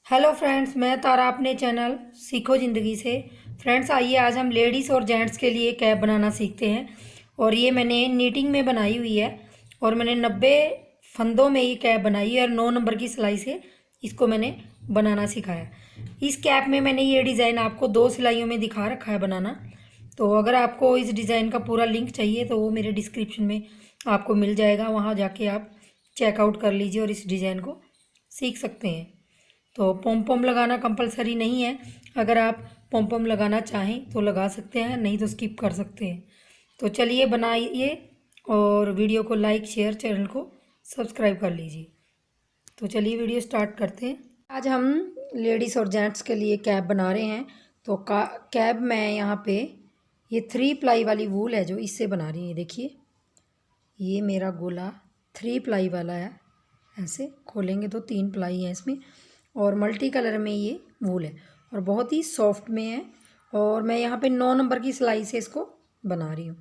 Hello friends, मैं तारा अपने channel सीखो ज़िंदगी से। फ्रेंड्स, आइए आज हम लेडीज़ और जेंट्स के लिए कैप बनाना सीखते हैं। और ये मैंने नीटिंग में बनाई हुई है और मैंने 90 फंदों में ये कैप बनाई है और 9 नंबर की सिलाई से इसको मैंने बनाना सिखाया। इस कैप में मैंने ये डिज़ाइन आपको 2 सिलाइयों में दिखा रखा है बनाना। तो अगर आपको इस डिज़ाइन का पूरा लिंक चाहिए तो वो मेरे डिस्क्रिप्शन में आपको मिल जाएगा, वहाँ जाके आप चेकआउट कर लीजिए और इस डिज़ाइन को सीख सकते हैं। तो पॉम पॉम लगाना कंपलसरी नहीं है। अगर आप पॉम पॉम लगाना चाहें तो लगा सकते हैं, नहीं तो स्किप कर सकते हैं। तो चलिए बनाइए और वीडियो को लाइक शेयर, चैनल को सब्सक्राइब कर लीजिए। तो चलिए वीडियो स्टार्ट करते हैं। आज हम लेडीज़ और जेंट्स के लिए कैप बना रहे हैं। तो कैप मैं यहाँ पे ये 3 प्लाई वाली वूल है जो इससे बना रही है। देखिए ये मेरा गोला 3 प्लाई वाला है। ऐसे खोलेंगे तो 3 प्लाई है इसमें और मल्टी कलर में ये वूल है और बहुत ही सॉफ्ट में है। और मैं यहाँ पे 9 नंबर की सिलाई से इसको बना रही हूँ।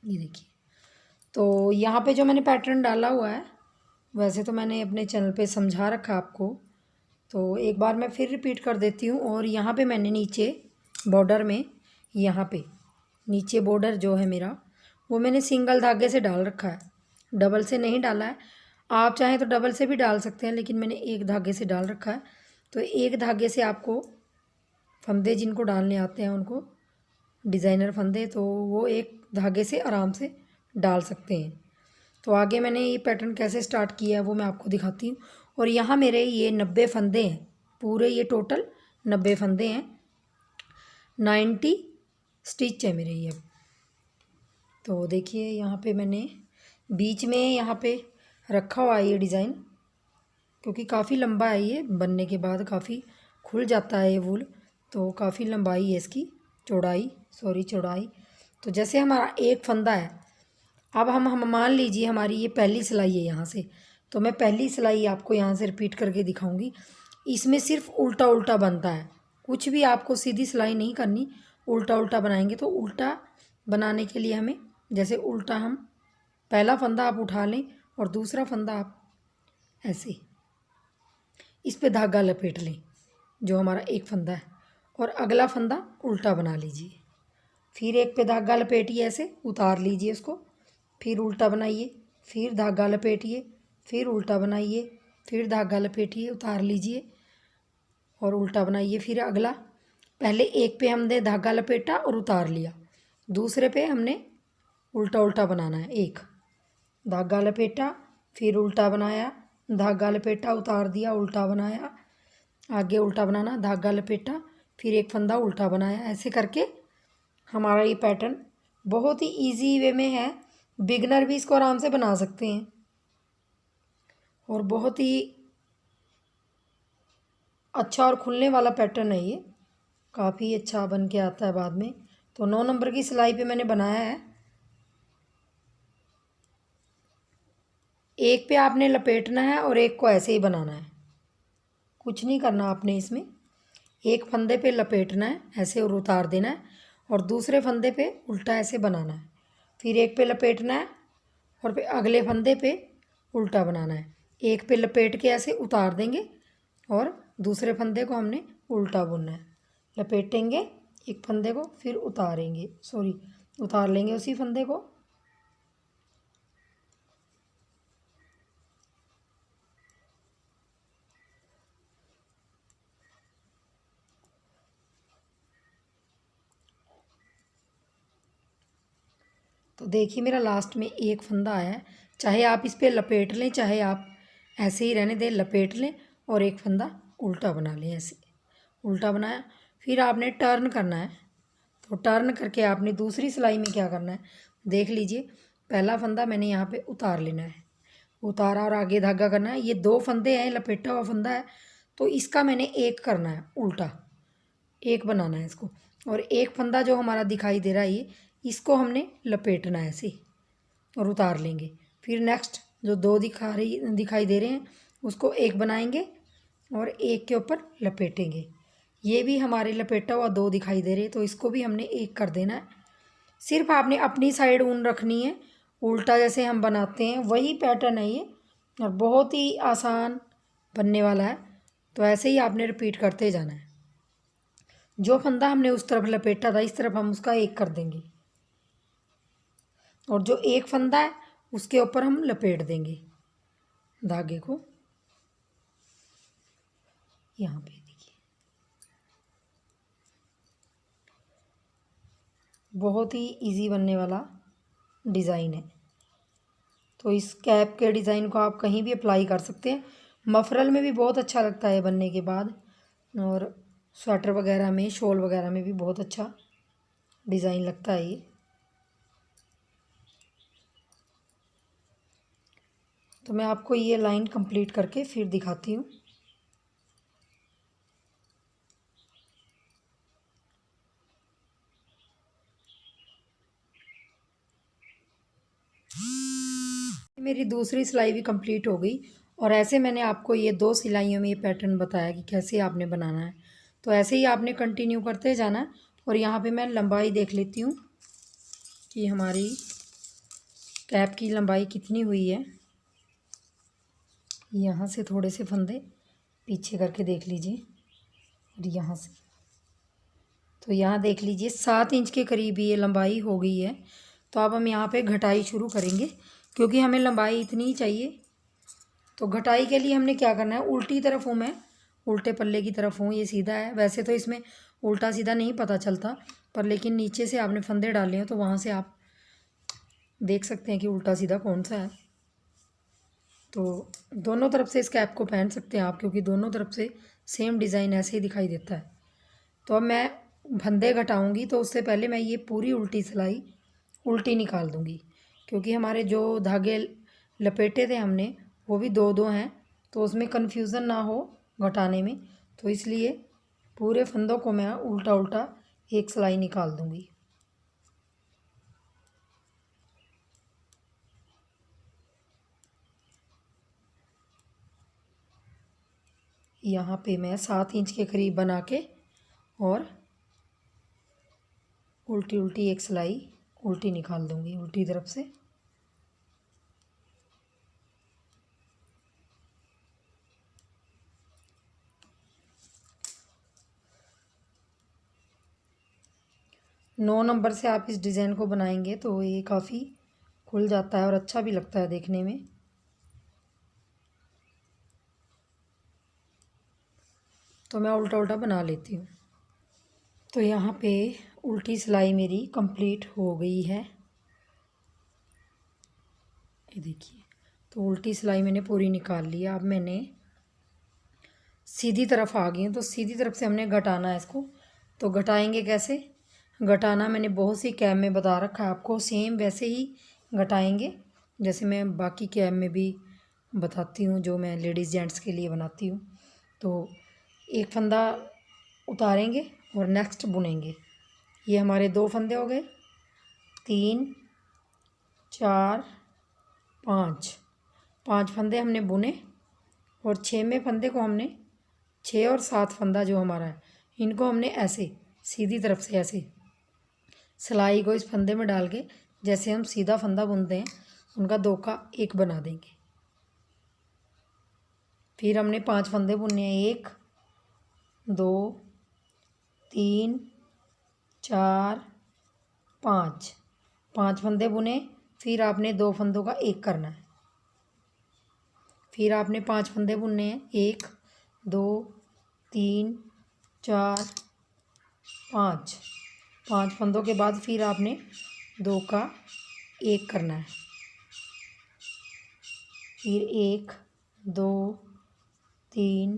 ये देखिए, तो यहाँ पे जो मैंने पैटर्न डाला हुआ है, वैसे तो मैंने अपने चैनल पे समझा रखा आपको, तो एक बार मैं फिर रिपीट कर देती हूँ। और यहाँ पे मैंने नीचे बॉर्डर में, यहाँ पे नीचे बॉर्डर जो है मेरा, वो मैंने सिंगल धागे से डाल रखा है, डबल से नहीं डाला है। आप चाहें तो डबल से भी डाल सकते हैं, लेकिन मैंने एक धागे से डाल रखा है। तो एक धागे से आपको फंदे जिनको डालने आते हैं उनको, डिज़ाइनर फंदे, तो वो एक धागे से आराम से डाल सकते हैं। तो आगे मैंने ये पैटर्न कैसे स्टार्ट किया है वो मैं आपको दिखाती हूँ। और यहाँ मेरे ये 90 फंदे हैं, पूरे ये टोटल 90 फंदे हैं, 90 स्टिच है मेरे ये। तो देखिए यहाँ पे मैंने बीच में यहाँ पे रखा हुआ है ये डिज़ाइन, क्योंकि काफ़ी लंबा है ये, बनने के बाद काफ़ी खुल जाता है ये वूल, तो काफ़ी लंबाई है इसकी, चौड़ाई। तो जैसे हमारा एक फंदा है, अब हम मान लीजिए हमारी ये पहली सिलाई है यहाँ से, तो मैं पहली सिलाई आपको यहाँ से रिपीट करके दिखाऊंगी। इसमें सिर्फ उल्टा उल्टा बनता है, कुछ भी आपको सीधी सिलाई नहीं करनी, उल्टा उल्टा बनाएंगे। तो उल्टा बनाने के लिए हमें, जैसे उल्टा हम पहला फंदा आप उठा लें और दूसरा फंदा आप ऐसे इस पे धागा लपेट लें, जो हमारा एक फंदा है, और अगला फंदा उल्टा बना लीजिए। फिर एक पे धागा लपेटिए, ऐसे उतार लीजिए उसको, फिर उल्टा बनाइए, फिर धागा लपेटिए, फिर उल्टा बनाइए, फिर धागा लपेटिए, उतार लीजिए और उल्टा बनाइए। फिर अगला, पहले एक पे हमने धागा लपेटा और उतार लिया, दूसरे पे हमने उल्टा उल्टा बनाना है। एक धागा लपेटा, फिर उल्टा बनाया, धागा लपेटा, उतार दिया, उल्टा बनाया, आगे उल्टा बनाना, धागा लपेटा, फिर एक फंदा उल्टा बनाया। ऐसे करके हमारा ये पैटर्न बहुत ही इजी वे में है, बिगनर भी इसको आराम से बना सकते हैं और बहुत ही अच्छा और खुलने वाला पैटर्न है ये, काफ़ी अच्छा बन के आता है बाद में। तो 9 नंबर की सिलाई पे मैंने बनाया है। एक पे आपने लपेटना है और एक को ऐसे ही बनाना है, कुछ नहीं करना आपने इसमें। एक फंदे पे लपेटना है ऐसे और उतार देना है, और दूसरे फंदे पे उल्टा ऐसे बनाना है, फिर एक पे लपेटना है और फिर अगले फंदे पे उल्टा बनाना है। एक पे लपेट के ऐसे उतार देंगे और दूसरे फंदे को हमने उल्टा बुनना है। लपेटेंगे एक फंदे को, फिर उतार लेंगे उसी फंदे को, तो देखिए मेरा लास्ट में एक फंदा आया है। चाहे आप इस पर लपेट लें, चाहे आप ऐसे ही रहने दें, लपेट लें और एक फंदा उल्टा बना लें। ऐसे उल्टा बनाया, फिर आपने टर्न करना है। तो टर्न करके आपने दूसरी सिलाई में क्या करना है, देख लीजिए, पहला फंदा मैंने यहाँ पे उतार लेना है, उतारा और आगे धागा करना है। ये 2 फंदे हैं, लपेटा हुआ फंदा है, तो इसका मैंने एक करना है, उल्टा एक बनाना है इसको। और एक फंदा जो हमारा दिखाई दे रहा है ये, इसको हमने लपेटना है ऐसे और उतार लेंगे। फिर नेक्स्ट जो 2 दिखाई दे रहे हैं उसको एक बनाएंगे और एक के ऊपर लपेटेंगे। ये भी हमारे लपेटा हुआ 2 दिखाई दे रहे हैं, तो इसको भी हमने एक कर देना है। सिर्फ आपने अपनी साइड ऊन रखनी है, उल्टा जैसे हम बनाते हैं वही पैटर्न है ये, और बहुत ही आसान बनने वाला है। तो ऐसे ही आपने रिपीट करते जाना है। जो फंदा हमने उस तरफ लपेटा था, इस तरफ हम उसका एक कर देंगे, और जो एक फंदा है उसके ऊपर हम लपेट देंगे धागे को। यहाँ पे देखिए, बहुत ही इजी बनने वाला डिज़ाइन है। तो इस कैप के डिज़ाइन को आप कहीं भी अप्लाई कर सकते हैं। मफरल में भी बहुत अच्छा लगता है बनने के बाद, और स्वेटर वगैरह में, शॉल वगैरह में भी बहुत अच्छा डिज़ाइन लगता है ये। तो मैं आपको ये लाइन कंप्लीट करके फिर दिखाती हूँ। मेरी दूसरी सिलाई भी कंप्लीट हो गई, और ऐसे मैंने आपको ये 2 सिलाइयों में ये पैटर्न बताया कि कैसे आपने बनाना है। तो ऐसे ही आपने कंटिन्यू करते जाना है। और यहाँ पे मैं लंबाई देख लेती हूँ कि हमारी कैप की लंबाई कितनी हुई है। यहाँ से थोड़े से फंदे पीछे करके देख लीजिए, और यहाँ से, तो यहाँ देख लीजिए 7 इंच के करीब ये लंबाई हो गई है। तो अब हम यहाँ पे घटाई शुरू करेंगे, क्योंकि हमें लंबाई इतनी ही चाहिए। तो घटाई के लिए हमने क्या करना है, उल्टी तरफ हूँ मैं, उल्टे पल्ले की तरफ हूँ, ये सीधा है। वैसे तो इसमें उल्टा सीधा नहीं पता चलता, पर लेकिन नीचे से आपने फंदे डाले हैं तो वहाँ से आप देख सकते हैं कि उल्टा सीधा कौन सा है। तो दोनों तरफ से इस कैप को पहन सकते हैं आप, क्योंकि दोनों तरफ से सेम डिज़ाइन ऐसे ही दिखाई देता है। तो अब मैं फंदे घटाऊँगी, तो उससे पहले मैं ये पूरी उल्टी सिलाई उल्टी निकाल दूँगी, क्योंकि हमारे जो धागे लपेटे थे हमने वो भी 2-2 हैं, तो उसमें कन्फ्यूज़न ना हो घटाने में। तो इसलिए पूरे फंदों को मैं उल्टा उल्टा एक सिलाई निकाल दूँगी। यहाँ पे मैं 7 इंच के करीब बना के और उल्टी उल्टी एक सिलाई उल्टी निकाल दूँगी उल्टी तरफ से। नौ नंबर से आप इस डिज़ाइन को बनाएंगे तो ये काफ़ी खुल जाता है और अच्छा भी लगता है देखने में। तो मैं उल्टा उल्टा बना लेती हूँ। तो यहाँ पे उल्टी सिलाई मेरी कंप्लीट हो गई है, ये देखिए। तो उल्टी सिलाई मैंने पूरी निकाल लिया। अब मैंने सीधी तरफ आ गई हूँ, तो सीधी तरफ से हमने घटाना है इसको। तो घटाएंगे कैसे, घटाना मैंने बहुत सी कैप में बता रखा है आपको, सेम वैसे ही घटाएंगे जैसे मैं बाकी कैप में भी बताती हूँ, जो मैं लेडीज़ जेंट्स के लिए बनाती हूँ। तो एक फंदा उतारेंगे और नेक्स्ट बुनेंगे। ये हमारे 2 फंदे हो गए, 3 4 5, 5 फंदे हमने बुने, और 6वें फंदे को हमने 6 और 7 फंदा जो हमारा है, इनको हमने ऐसे सीधी तरफ से ऐसे सिलाई को इस फंदे में डाल के, जैसे हम सीधा फंदा बुनते हैं, उनका 2 का 1 बना देंगे। फिर हमने 5 फंदे बुनने हैं, 1 2 3 4 5, 5 फंदे बुने। फिर आपने 2 फंदों का 1 करना है। फिर आपने 5 फंदे बुनने हैं, 1 2 3 4 5, 5 फंदों के बाद फिर आपने 2 का 1 करना है। फिर 1 2 3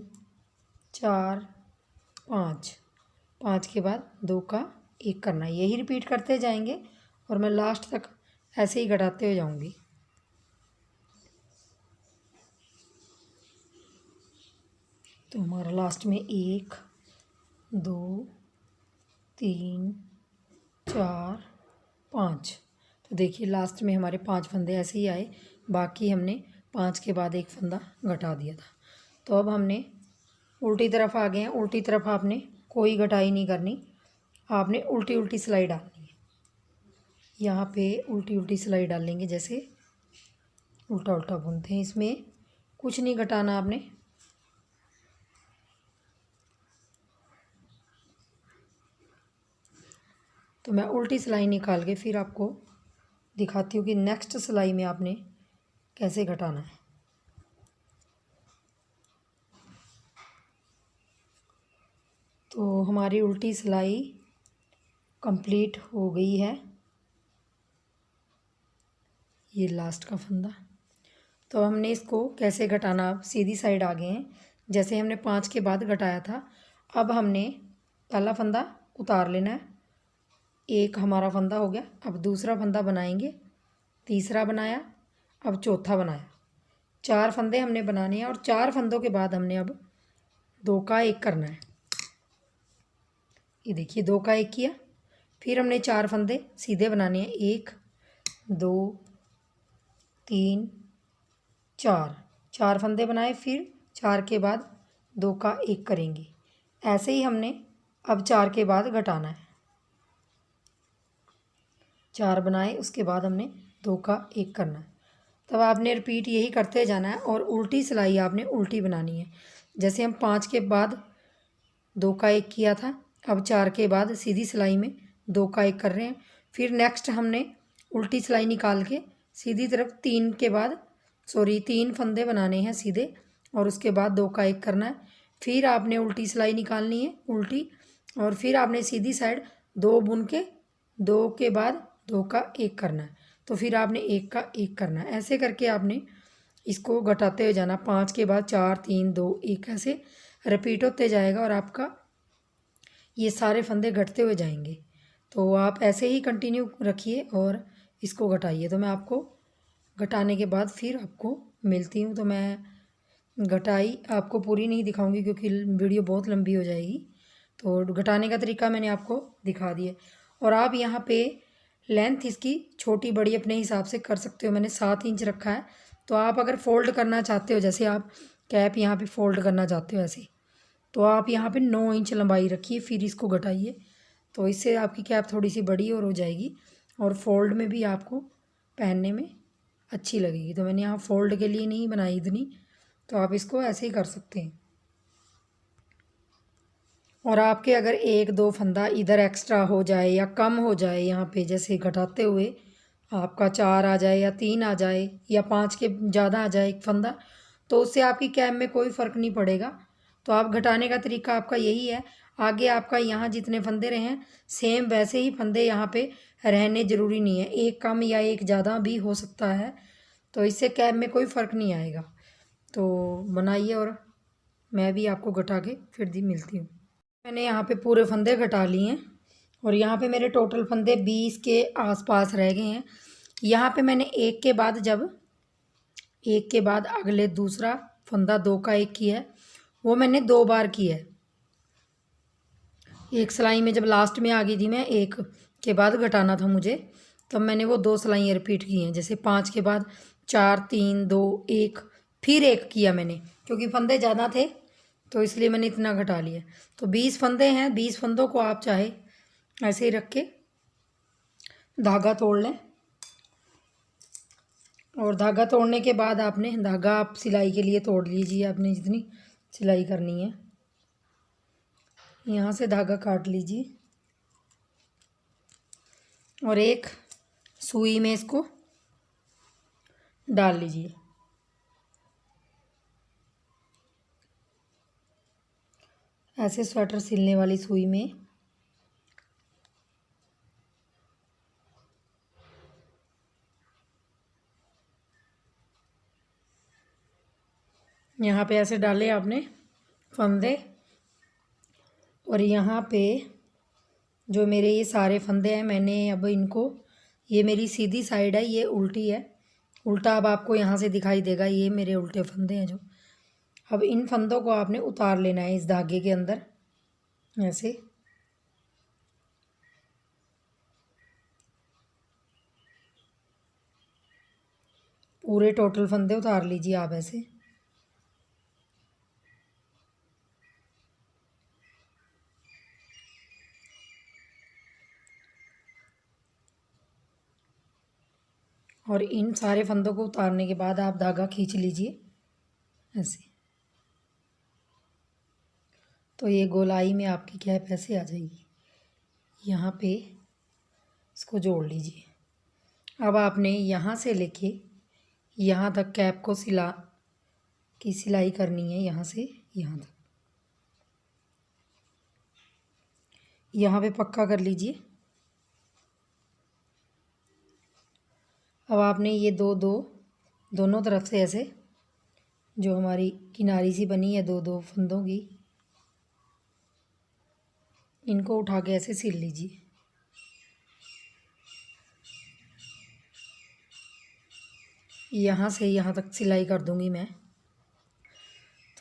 4 5, 5 के बाद 2 का 1 करना है। यही रिपीट करते जाएंगे और मैं लास्ट तक ऐसे ही घटाते हुए जाऊंगी। तो हमारा लास्ट में 1 2 3 4 5, तो देखिए लास्ट में हमारे 5 फंदे ऐसे ही आए। बाकी हमने 5 के बाद 1 फंदा घटा दिया था। तो अब हमने उल्टी तरफ आ गए हैं। उल्टी तरफ आपने कोई घटाई नहीं करनी, आपने उल्टी उल्टी सिलाई डालनी है। यहाँ पे उल्टी उल्टी सिलाई डालेंगे, जैसे उल्टा उल्टा बुनते हैं। इसमें कुछ नहीं घटाना आपने, तो मैं उल्टी सिलाई निकाल के फिर आपको दिखाती हूँ कि नेक्स्ट सिलाई में आपने कैसे घटाना है। तो हमारी उल्टी सिलाई कंप्लीट हो गई है। ये लास्ट का फंदा। तो हमने इसको कैसे घटाना, अब सीधी साइड आ गए हैं, जैसे हमने 5 के बाद घटाया था। अब हमने पहला फंदा उतार लेना है, एक हमारा फंदा हो गया। अब दूसरा फंदा बनाएंगे, तीसरा बनाया, अब चौथा बनाया। 4 फंदे हमने बनाने हैं और 4 फंदों के बाद हमने अब 2 का 1 करना है। ये देखिए 2 का 1 किया, फिर हमने 4 फंदे सीधे बनाने हैं, 1 2 3 4, 4 फंदे बनाए, फिर 4 के बाद 2 का 1 करेंगे। ऐसे ही हमने अब 4 के बाद घटाना है। 4 बनाए, उसके बाद हमने 2 का 1 करना है। तब आपने रिपीट यही करते जाना है और उल्टी सिलाई आपने उल्टी बनानी है। जैसे हम 5 के बाद 2 का 1 किया था, अब 4 के बाद सीधी सिलाई में 2 का 1 कर रहे हैं। फिर नेक्स्ट हमने उल्टी सिलाई निकाल के सीधी तरफ 3 फंदे बनाने हैं सीधे, और उसके बाद 2 का 1 करना है। फिर आपने उल्टी सिलाई निकालनी है उल्टी, और फिर आपने सीधी साइड 2 बुन के 2 के बाद 2 का 1 करना है। तो फिर आपने 1 का 1 करना है। ऐसे करके आपने इसको घटाते हुए जाना, 5 के बाद 4 3 2 1, ऐसे रिपीट होते जाएगा और आपका ये सारे फंदे घटते हुए जाएंगे। तो आप ऐसे ही कंटिन्यू रखिए और इसको घटाइए। तो मैं आपको घटाने के बाद फिर आपको मिलती हूँ। तो मैं घटाई आपको पूरी नहीं दिखाऊंगी क्योंकि वीडियो बहुत लंबी हो जाएगी। तो घटाने का तरीका मैंने आपको दिखा दिया। और आप यहाँ पे लेंथ इसकी छोटी बड़ी अपने हिसाब से कर सकते हो। मैंने 7 इंच रखा है। तो आप अगर फ़ोल्ड करना चाहते हो, जैसे आप कैप यहाँ पे फ़ोल्ड करना चाहते हो ऐसे, तो आप यहाँ पे 9 इंच लंबाई रखिए, फिर इसको घटाइए। तो इससे आपकी कैप थोड़ी सी बड़ी और हो जाएगी और फोल्ड में भी आपको पहनने में अच्छी लगेगी। तो मैंने यहाँ फोल्ड के लिए नहीं बनाई इतनी, तो आप इसको ऐसे ही कर सकते हैं। और आपके अगर 1-2 फंदा इधर एक्स्ट्रा हो जाए या कम हो जाए, यहाँ पे जैसे घटाते हुए आपका 4 आ जाए या 3 आ जाए या 5 के ज़्यादा आ जाए एक फंदा, तो उससे आपकी कैप में कोई फ़र्क नहीं पड़ेगा। तो आप घटाने का तरीका आपका यही है। आगे आपका यहाँ जितने फंदे रहे हैं सेम वैसे ही फंदे यहाँ पे रहने ज़रूरी नहीं है, एक कम या एक ज़्यादा भी हो सकता है। तो इससे कैप में कोई फ़र्क नहीं आएगा। तो बनाइए और मैं भी आपको घटा के फिर दी मिलती हूँ। मैंने यहाँ पे पूरे फंदे घटा लिए हैं और यहाँ पे मेरे टोटल फंदे 20 के आसपास रह गए हैं। यहाँ पे मैंने एक के बाद अगले दूसरा फंदा 2 का 1 किया है, वो मैंने 2 बार किया है। एक सिलाई में जब लास्ट में आ गई थी, मैं 1 के बाद घटाना था मुझे, तब मैंने वो 2 सिलाइयाँ रिपीट की हैं। जैसे 5 के बाद 4 3 2 1, फिर 1 किया मैंने, क्योंकि फंदे ज़्यादा थे तो इसलिए मैंने इतना घटा लिया। तो 20 फंदे हैं, 20 फंदों को आप चाहे ऐसे ही रख के धागा तोड़ लें। और धागा तोड़ने के बाद आपने धागा आप सिलाई के लिए तोड़ लीजिए, आपने जितनी सिलाई करनी है। यहाँ से धागा काट लीजिए और एक सुई में इसको डाल लीजिए। ऐसे स्वेटर सिलने वाली सुई में यहाँ पे ऐसे डाले आपने फंदे, और यहाँ पे जो मेरे ये सारे फंदे हैं, मैंने अब इनको, ये मेरी सीधी साइड है, ये उल्टी है, उल्टा अब आपको यहाँ से दिखाई देगा, ये मेरे उल्टे फंदे हैं जो। अब इन फंदों को आपने उतार लेना है इस धागे के अंदर ऐसे। पूरे टोटल फंदे उतार लीजिए आप ऐसे। और इन सारे फंदों को उतारने के बाद आप धागा खींच लीजिए ऐसे। तो ये गोलाई में आपकी कैप ऐसे आ जाएगी। यहाँ पे इसको जोड़ लीजिए। अब आपने यहाँ से लेके यहाँ तक कैप को सिलाई करनी है, यहाँ से यहाँ तक। यहाँ पे पक्का कर लीजिए। अब आपने ये दोनों तरफ से ऐसे जो हमारी किनारी सी बनी है दो फंदों की, इनको उठा के ऐसे सिल लीजिए। यहाँ से यहाँ तक सिलाई कर दूंगी मैं।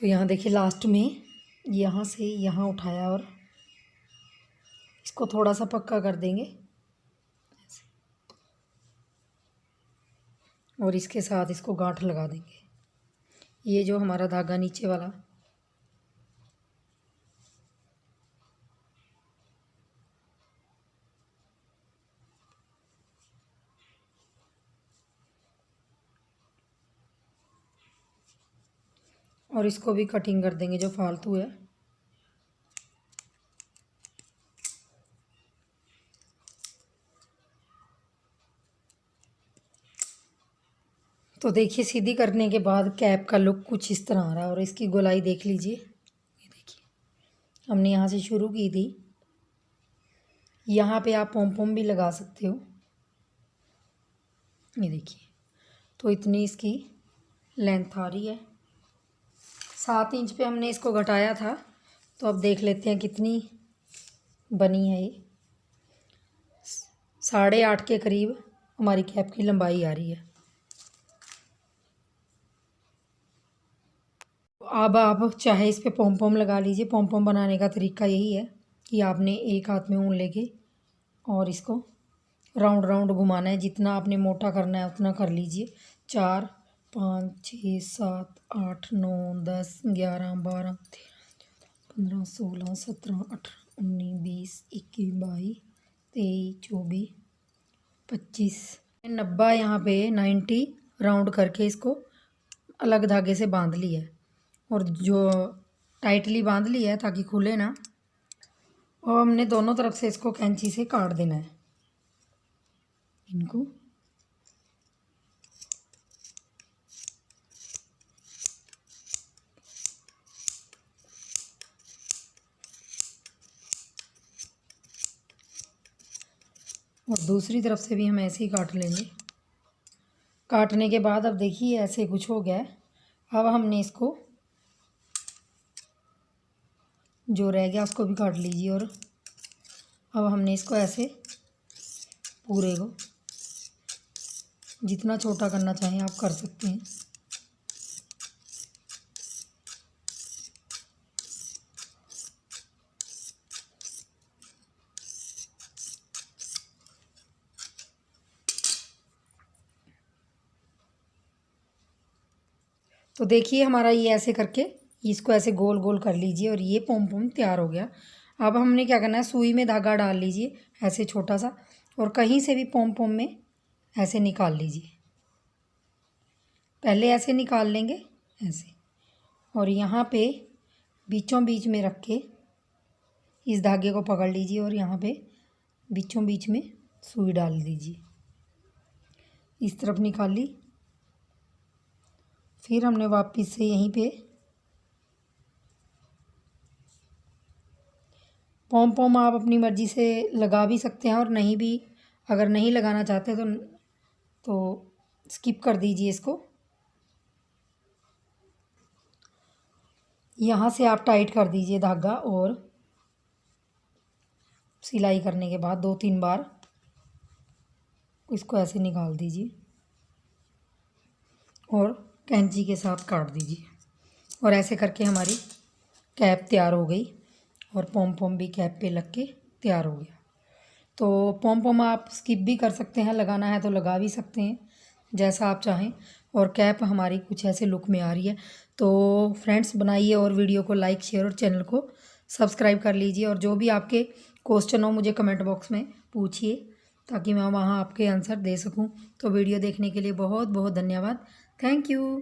तो यहाँ देखिए लास्ट में यहाँ से यहाँ उठाया और इसको थोड़ा सा पक्का कर देंगे ऐसे, और इसके साथ इसको गांठ लगा देंगे। ये जो हमारा धागा नीचे वाला, और इसको भी कटिंग कर देंगे जो फालतू है। तो देखिए सीधी करने के बाद कैप का लुक कुछ इस तरह आ रहा है। और इसकी गोलाई देख लीजिए, ये देखिए हमने यहाँ से शुरू की थी। यहाँ पे आप पॉम पॉम भी लगा सकते हो, ये देखिए। तो इतनी इसकी लेंथ आ रही है। 7 इंच पे हमने इसको घटाया था, तो अब देख लेते हैं कितनी बनी है। ये 8.5 के करीब हमारी कैप की लंबाई आ रही है। अब आप चाहे इस पे पॉम पॉम लगा लीजिए। पॉम पॉम बनाने का तरीका यही है कि आपने एक हाथ में ऊन लेके और इसको राउंड राउंड घुमाना है। जितना आपने मोटा करना है उतना कर लीजिए। 4 5 6 7 8 9 10 11 12 13 14 15 16 17 18 19 20 21 22 23 24 25 90 यहाँ पे 90 राउंड करके इसको अलग धागे से बांध लिया है, और जो टाइटली बांध लिया है ताकि खुले ना। और हमने दोनों तरफ से इसको कैंची से काट देना है इनको। और दूसरी तरफ से भी हम ऐसे ही काट लेंगे। काटने के बाद अब देखिए ऐसे कुछ हो गया है। अब हमने इसको जो रह गया उसको भी काट लीजिए। और अब हमने इसको ऐसे पूरे को जितना छोटा करना चाहें आप कर सकते हैं। तो देखिए हमारा ये ऐसे करके इसको ऐसे गोल गोल कर लीजिए, और ये पॉम पॉम तैयार हो गया। अब हमने क्या करना है, सुई में धागा डाल लीजिए ऐसे छोटा सा, और कहीं से भी पॉम पॉम में ऐसे निकाल लीजिए। पहले ऐसे निकाल लेंगे ऐसे, और यहाँ पे बीचों बीच में रख के इस धागे को पकड़ लीजिए, और यहाँ पे बीचों बीच में सुई डाल दीजिए। इस तरफ निकाल ली। फिर हमने वापस से यहीं पे पॉम पॉम आप अपनी मर्ज़ी से लगा भी सकते हैं, और नहीं भी अगर नहीं लगाना चाहते तो स्किप कर दीजिए इसको। यहाँ से आप टाइट कर दीजिए धागा, और सिलाई करने के बाद 2-3 बार इसको ऐसे निकाल दीजिए और कैंची के साथ काट दीजिए। और ऐसे करके हमारी कैप तैयार हो गई, और पॉम पॉम भी कैप पे लग के तैयार हो गया। तो पॉम पॉम आप स्किप भी कर सकते हैं, लगाना है तो लगा भी सकते हैं जैसा आप चाहें। और कैप हमारी कुछ ऐसे लुक में आ रही है। तो फ्रेंड्स बनाइए, और वीडियो को लाइक शेयर और चैनल को सब्सक्राइब कर लीजिए। और जो भी आपके क्वेश्चन हो मुझे कमेंट बॉक्स में पूछिए, ताकि मैं वहाँ आपके आंसर दे सकूँ। तो वीडियो देखने के लिए बहुत बहुत धन्यवाद। Thank you.